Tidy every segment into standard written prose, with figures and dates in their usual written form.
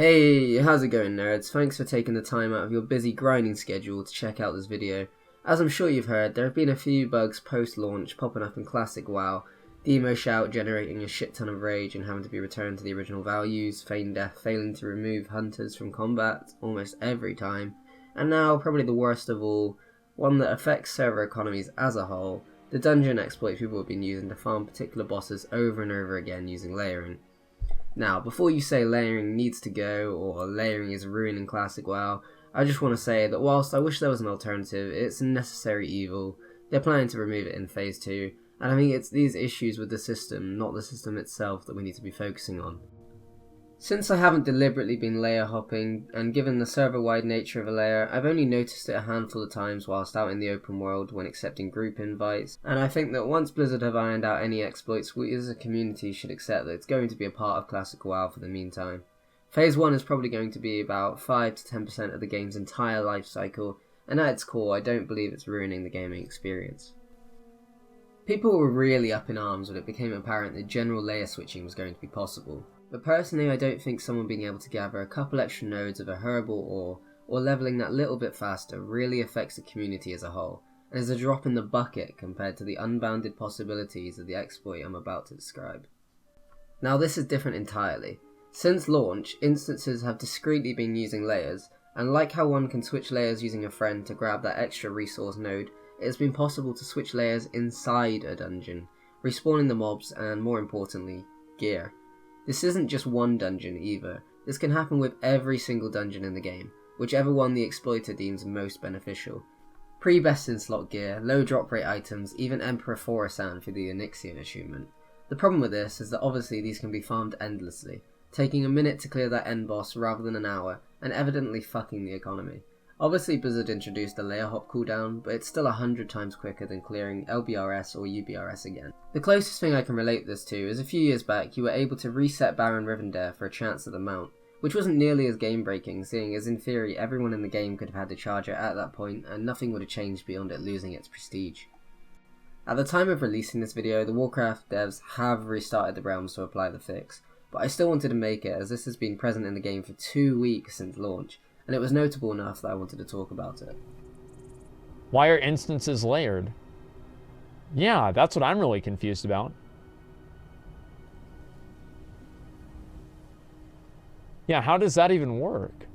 Hey, how's it going, nerds? Thanks for taking the time out of your busy grinding schedule to check out this video. As I'm sure you've heard, there have been a few bugs post-launch popping up in classic WoW, the emo shout generating a shit ton of rage and having to be returned to the original values, Feign Death failing to remove hunters from combat almost every time, and now, probably the worst of all, one that affects server economies as a whole, the dungeon exploits people have been using to farm particular bosses over and over again using layering. Now, before you say layering needs to go, or layering is ruining classic WoW, I just want to say that whilst I wish there was an alternative, it's a necessary evil. They're planning to remove it in Phase 2, and I think it's these issues with the system, not the system itself, that we need to be focusing on. Since I haven't deliberately been layer hopping, and given the server-wide nature of a layer, I've only noticed it a handful of times whilst out in the open world when accepting group invites, and I think that once Blizzard have ironed out any exploits, we as a community should accept that it's going to be a part of classic WoW for the meantime. Phase 1 is probably going to be about 5 to 10% of the game's entire life cycle, and at its core I don't believe it's ruining the gaming experience. People were really up in arms when it became apparent that general layer switching was going to be possible. But personally, I don't think someone being able to gather a couple extra nodes of a herbal ore, or leveling that little bit faster, really affects the community as a whole, and is a drop in the bucket compared to the unbounded possibilities of the exploit I'm about to describe. Now this is different entirely. Since launch, instances have discreetly been using layers, and like how one can switch layers using a friend to grab that extra resource node, it has been possible to switch layers inside a dungeon, respawning the mobs and, more importantly, gear. This isn't just one dungeon either, this can happen with every single dungeon in the game, whichever one the exploiter deems most beneficial. Pre-best in slot gear, low drop rate items, even Emperor Khorasan for the Onyxian achievement. The problem with this is that obviously these can be farmed endlessly, taking a minute to clear that end boss rather than an hour, and evidently fucking the economy. Obviously Blizzard introduced the layer hop cooldown, but it's still 100 times quicker than clearing LBRS or UBRS again. The closest thing I can relate this to is a few years back you were able to reset Baron Rivendare for a chance at the mount, which wasn't nearly as game breaking, seeing as in theory everyone in the game could have had the charger at that point and nothing would have changed beyond it losing its prestige. At the time of releasing this video, the Warcraft devs have restarted the realms to apply the fix, but I still wanted to make it as this has been present in the game for 2 weeks since launch, and it was notable enough that I wanted to talk about it. Why are instances layered? Yeah, that's what I'm really confused about. Yeah, how does that even work?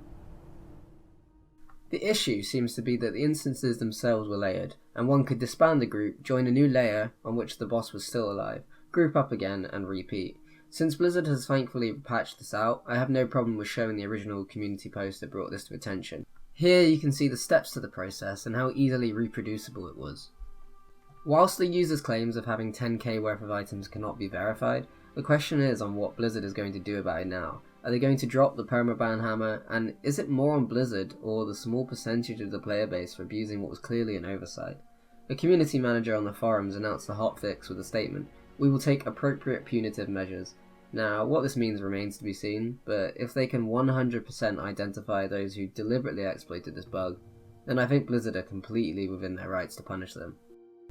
The issue seems to be that the instances themselves were layered, and one could disband the group, join a new layer on which the boss was still alive, group up again, and repeat. Since Blizzard has thankfully patched this out, I have no problem with showing the original community post that brought this to attention. Here you can see the steps to the process and how easily reproducible it was. Whilst the user's claims of having 10k worth of items cannot be verified, the question is on what Blizzard is going to do about it now. Are they going to drop the permaban hammer, and is it more on Blizzard or the small percentage of the player base for abusing what was clearly an oversight? A community manager on the forums announced the hotfix with a statement, "We will take appropriate punitive measures." Now, what this means remains to be seen, but if they can 100% identify those who deliberately exploited this bug, then I think Blizzard are completely within their rights to punish them.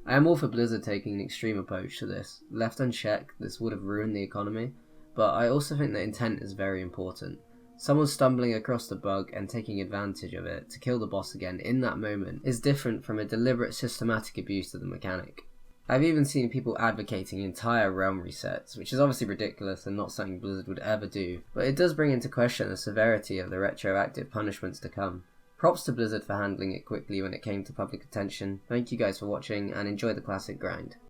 I am all for Blizzard taking an extreme approach to this. Left unchecked, this would have ruined the economy, but I also think that intent is very important. Someone stumbling across the bug and taking advantage of it to kill the boss again in that moment is different from a deliberate systematic abuse of the mechanic. I've even seen people advocating entire realm resets, which is obviously ridiculous and not something Blizzard would ever do, but it does bring into question the severity of the retroactive punishments to come. Props to Blizzard for handling it quickly when it came to public attention. Thank you guys for watching and enjoy the classic grind.